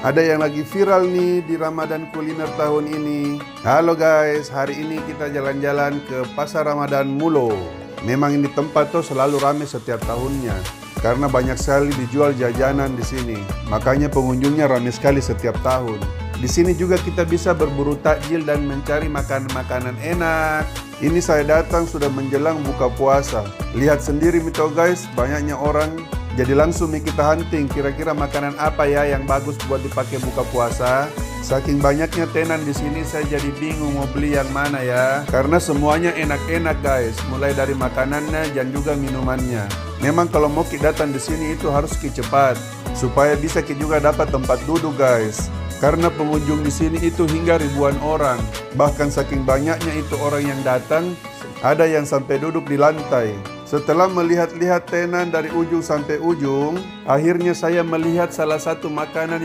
Ada yang lagi viral nih di Ramadan kuliner tahun ini. Halo guys, hari ini kita jalan-jalan ke Pasar Ramadan Mulo. Memang ini tempat tuh selalu ramai setiap tahunnya. Karena banyak sekali dijual jajanan di sini. Makanya pengunjungnya ramai sekali setiap tahun. Di sini juga kita bisa berburu takjil dan mencari makanan-makanan enak. Ini saya datang sudah menjelang buka puasa. Lihat sendiri mito guys, banyaknya orang. Jadi langsung kita hunting kira-kira makanan apa ya yang bagus buat dipakai buka puasa. Saking banyaknya tenan di sini saya jadi bingung mau beli yang mana ya. Karena semuanya enak-enak guys, mulai dari makanannya dan juga minumannya. Memang kalau mau kita datang di sini itu harus cepat supaya bisa kita juga dapat tempat duduk guys. Karena pengunjung di sini itu hingga ribuan orang. Bahkan saking banyaknya itu orang yang datang, ada yang sampai duduk di lantai. Setelah melihat-lihat tenan dari ujung sampai ujung, akhirnya saya melihat salah satu makanan